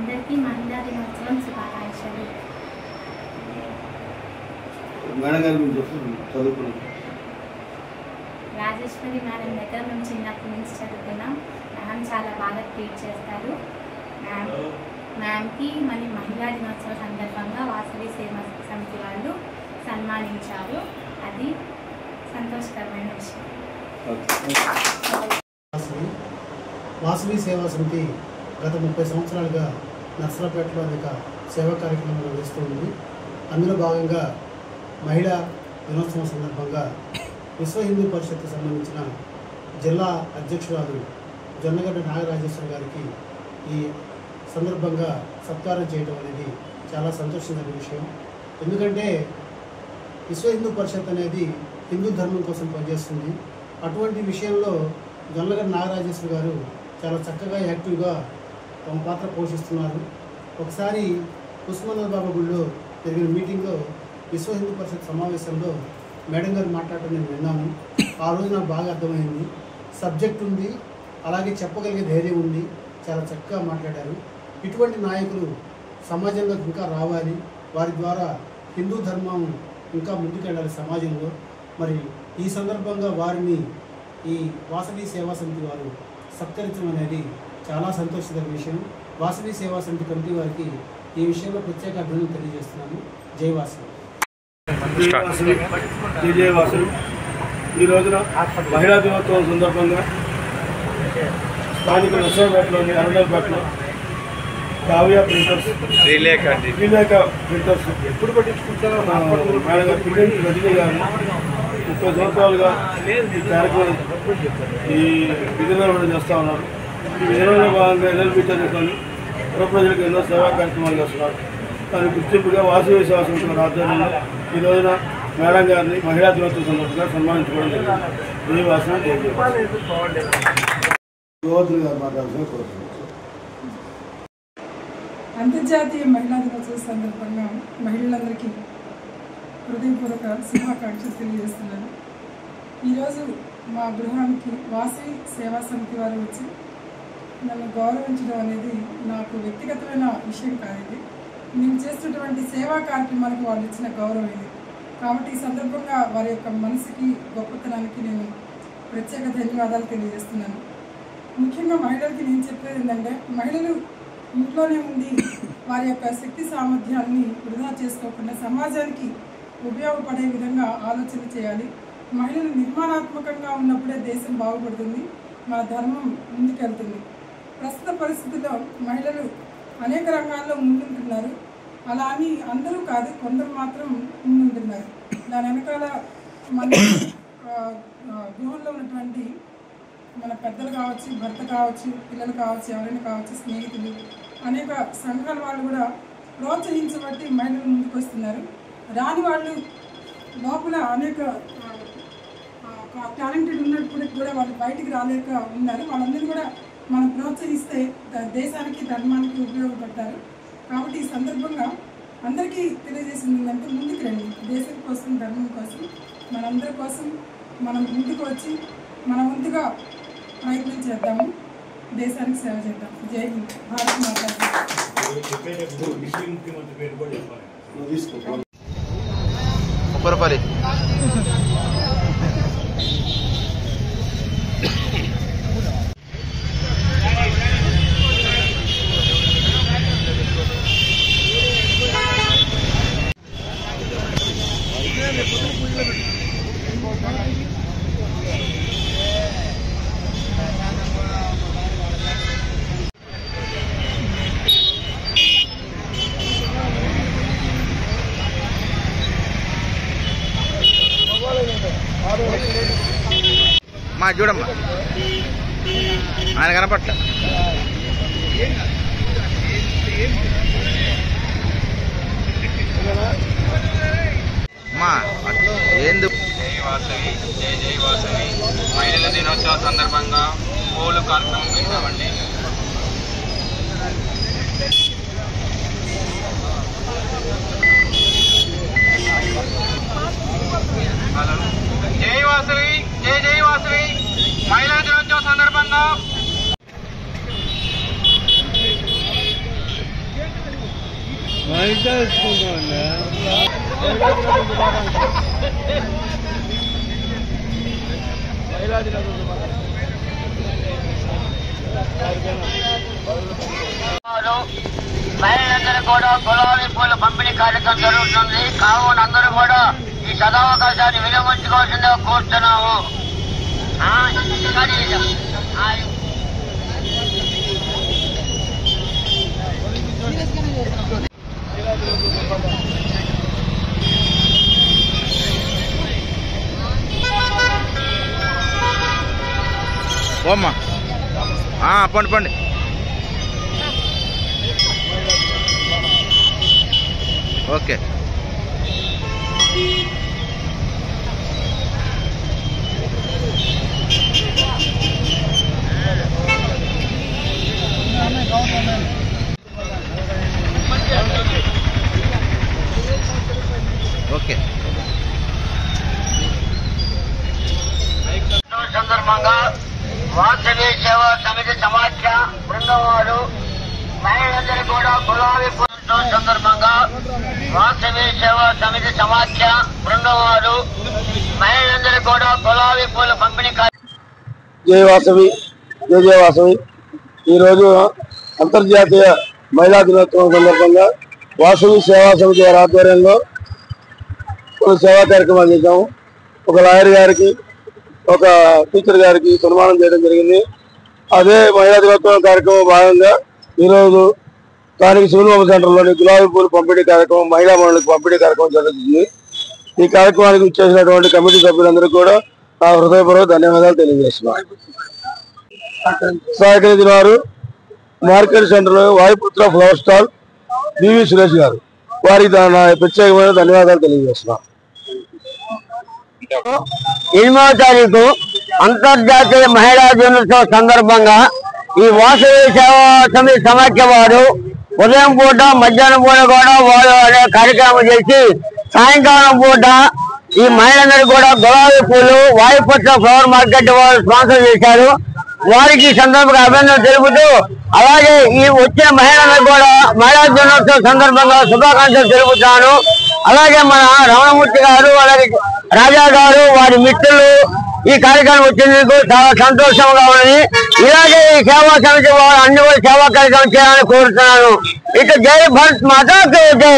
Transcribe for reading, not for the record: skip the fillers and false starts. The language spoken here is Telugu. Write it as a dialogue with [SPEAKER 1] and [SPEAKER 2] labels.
[SPEAKER 1] అందరికీ మహిళా దినోత్సవం శుభాకాంక్షలు. రాజేశ్వరి మేడం దగ్గర మేము చిన్నప్పటి నుంచి చదువుకున్నాం. మ్యామ్ చాలా బాగా ట్రీట్ చేస్తారు. మ్యామ్కి మరి మహిళా దినోత్సవ సందర్భంగా వాసవి సేవా సమితి వాళ్ళు సన్మానించారు. అది సంతోషకరమైన విషయం.
[SPEAKER 2] వాసవి సేవా సమితి గత 30 సంవత్సరాలుగా నర్సరాపేటలో అనేక సేవా కార్యక్రమాలు నిర్వహిస్తూ ఉంది. అందులో భాగంగా మహిళా దినోత్సవం సందర్భంగా విశ్వ హిందూ పరిషత్కు సంబంధించిన జిల్లా అధ్యక్షురాలు జొన్నగడ్డ నాగరాజేశ్వరి గారికి ఈ సందర్భంగా సత్కారం చేయడం అనేది చాలా సంతోషకరమైన విషయం. ఎందుకంటే విశ్వ హిందూ పరిషత్ అనేది హిందూ ధర్మం కోసం పనిచేస్తుంది. అటువంటి విషయంలో జొన్నగడ్డ నాగరాజేశ్వరి గారు చాలా చక్కగా యాక్టివ్గా తమ పాత్ర పోషిస్తున్నారు. ఒకసారి ఉస్మానాబాద్ బాబా గుడిలో జరిగిన మీటింగ్లో విశ్వ హిందూ పరిషత్ సమావేశంలో మేడం గారు మాట్లాడటం నేను విన్నాను. ఆ రోజు నాకు బాగా అర్థమైంది. సబ్జెక్ట్ ఉంది, అలాగే చెప్పగలిగే ధైర్యం ఉంది. చాలా చక్కగా మాట్లాడారు. ఇటువంటి నాయకులు సమాజంలోకి ఇంకా రావాలి. వారి ద్వారా హిందూ ధర్మం ఇంకా ముందుకెళ్ళాలి సమాజంలో. మరి ఈ సందర్భంగా వారిని ఈ వాసవి సేవా సమితి వారు సత్కరించడం అనేది చాలా సంతోషకరమైన విషయం. వాసవి సేవా సమితి కమిటీ వారికి ఈ విషయంలో ప్రత్యేక అభినందనలు తెలియజేస్తున్నాను. జై వాసవి.
[SPEAKER 3] జై వాసవి. ఈ రోజున మహిళా దినోత్సవం సందర్భంగా స్థానిక నర్సరాపేటలోని అరుణాపేటలో కావ్య ప్రింటర్స్ శ్రీలేఖ ప్రింటర్స్ ఎప్పుడు పట్టించుకుంటారో మేడం గారు ప్రింట్ రజనీ గారు 30 సంవత్సరాలుగా ఈ కార్యక్రమం ఈ విధి నిర్వహణ చేస్తూ ఉన్నారు. ఈ విధి నిర్వహణ భాగంగా ఎన్ఎల్బీ చదువుకొని పుర ప్రజలకు ఎన్నో సేవా కార్యక్రమాలు చేస్తున్నారు. దాని గుర్తింపుగా వాసవి సేవా సమితి వారి ఆధ్వర్యంలో ఈ రోజున మేడం గారిని మహిళా దినోత్సవం సందర్భంగా సన్మానించుకోవడం జరిగింది. ఈ వాసన గోవర్ధన్ గారు మాట్లాడాల్సిన కోరుతున్నాను.
[SPEAKER 4] అంతర్జాతీయ మహిళా దినోత్సవం సందర్భంగా మహిళలందరికీ హృదయపూర్వక శుభాకాంక్షలు తెలియజేస్తున్నాను. ఈరోజు మా గృహానికి వాసవి సేవా సమితి వారు వచ్చి నన్ను గౌరవించడం అనేది నాకు వ్యక్తిగతమైన విషయం కాదు. ఇది నేను చేస్తున్నటువంటి సేవా కార్యక్రమానికి వాళ్ళు ఇచ్చిన గౌరవం ఇది. కాబట్టి ఈ సందర్భంగా వారి యొక్క మనసుకి గొప్పతనానికి నేను ప్రత్యేక ధన్యవాదాలు తెలియజేస్తున్నాను. ముఖ్యంగా మహిళలకి నేను చెప్పేది ఏంటంటే, మహిళలు ఇంట్లోనే ఉండి వారి యొక్క శక్తి సామర్థ్యాన్ని వృధా చేసుకోకుండా సమాజానికి ఉపయోగపడే విధంగా ఆలోచన చేయాలి. మహిళలు నిర్మాణాత్మకంగా ఉన్నప్పుడే దేశం బాగుపడుతుంది, మన ధర్మం ముందుకెళ్తుంది. ప్రస్తుత పరిస్థితుల్లో మహిళలు అనేక రంగాల్లో ముందుంటున్నారు. అలా అని అందరూ కాదు, కొందరు మాత్రం ముందుంటున్నారు. దాని వెనకాల మన గృహంలో ఉన్నటువంటి మన పెద్దలు కావచ్చు, భర్త కావచ్చు, పిల్లలు కావచ్చు, ఎవరైనా కావచ్చు, స్నేహితులు, అనేక సంఘాల వాళ్ళు కూడా ప్రోత్సహించబట్టి మహిళలు ముందుకు వస్తున్నారు. రాని వాళ్ళు లోపల అనేక టాలెంటెడ్ ఉన్నప్పటికీ కూడా వాళ్ళు బయటికి రాలేక ఉన్నారు. వాళ్ళందరూ కూడా మనం ప్రోత్సహిస్తే దేశానికి ధర్మానికి ఉపయోగపడతారు. కాబట్టి ఈ సందర్భంగా అందరికీ తెలియజేసింది ఏంటంటే, ముందుకు రండి. దేశం కోసం, ధర్మం కోసం, మనందరి కోసం మనం ముందుకు వచ్చి మన వంతుగా ప్రయత్నం చేద్దాము. దేశానికి సేవ చేద్దాం. జై హింద్. భారత్ మాతా.
[SPEAKER 5] ఉప్పరపల్లి మా చూడమ్మా, ఆయన కనపట్ల ఏంది.
[SPEAKER 6] జై వాసవి, జై జై వాసవి. మహిళల దినోత్సవ సందర్భంగా పూలు కార్యక్రమం పెట్టామండి. జై వాసవి, జై జై వాసవి. మహిళా దినోత్సవ సందర్భంగా
[SPEAKER 7] మహిళలందరూ కూడా గులాబీ పూల పంపిణీ కార్యక్రమం జరుగుతుంది. కావున అందరూ కూడా ఈ సదావకాశాన్ని వినియోగించుకోవాల్సిందిగా కోరుతున్నాము.
[SPEAKER 5] ఓమ్మా పండి పండి ఓకే. ఓకే.
[SPEAKER 7] సందర్భంగా వాసవి సేవా సమితి సమాఖ్య బృందం వారు మహిళలందరూ కూడా గులాబీ పూలతో సందర్భంగా వాసవి సేవా సమితి సమాఖ్య బృందం వారు మహిళలందరూ కూడా గులాబీ పూల పంపిణీ
[SPEAKER 3] జై వాసవి, జై జయ వాసవి. ఈరోజు అంతర్జాతీయ మహిళా దినోత్సవం సందర్భంగా వాసవి సేవా సమితి వారి ఆధ్వర్యంలో కొన్ని సేవా కార్యక్రమాలు చేశాము. ఒక లాయర్ గారికి, ఒక టీచర్ గారికి సన్మానం చేయడం జరిగింది. అదే మహిళా దినోత్సవం కార్యక్రమం భాగంగా ఈరోజు స్థానిక శివనోమ సెంటర్లోని గులాబీ పూలు పంపిణీ కార్యక్రమం మహిళా మహిళలకు పంపిణీ కార్యక్రమం జరుగుతుంది. ఈ కార్యక్రమానికి ఇచ్చేసినటువంటి కమిటీ సభ్యులందరూ కూడా నా హృదయపూర్వక ధన్యవాదాలు తెలియజేస్తున్నాను. సహకరించిన వారు మార్కెట్ సెంటర్లో Vayuputra flower stall BV Suresh garu, వారికి నా ప్రత్యేకమైన ధన్యవాదాలు తెలియజేస్తున్నాను.
[SPEAKER 7] 8వ తారీఖు అంతర్జాతీయ మహిళా దినోత్సవ సందర్భంగా ఈ వాసవి సేవా సమితి సమాఖ్య వారు ఉదయం పూట మధ్యాహ్నం పూట కూడా వారు కార్యక్రమం చేసి సాయంకాలం పూట ఈ మహిళలందరూ కూడా గులాబీ పూలు వాయుపుత్ర ఫ్లవర్ మార్కెట్ వారు స్పాన్సర్ చేశారు. వారికి సందర్భంగా అభినందనలు తెలుపుతూ, అలాగే ఈ వచ్చిన మహిళలకు కూడా మహిళా దినోత్సవ సందర్భంగా శుభాకాంక్షలు తెలుపుతాను. అలాగే మన రమణమూర్తి గారు, అలాగే రాజా గారు, వారి మిత్రులు ఈ కార్యక్రమం వచ్చినందుకు చాలా సంతోషంగా ఉన్నది. ఇలాగే ఈ సేవా సమితి వారు అన్ని సేవా కార్యక్రమం చేయాలని కోరుతున్నాను. ఇక జై భారత్ మాతాకి జై.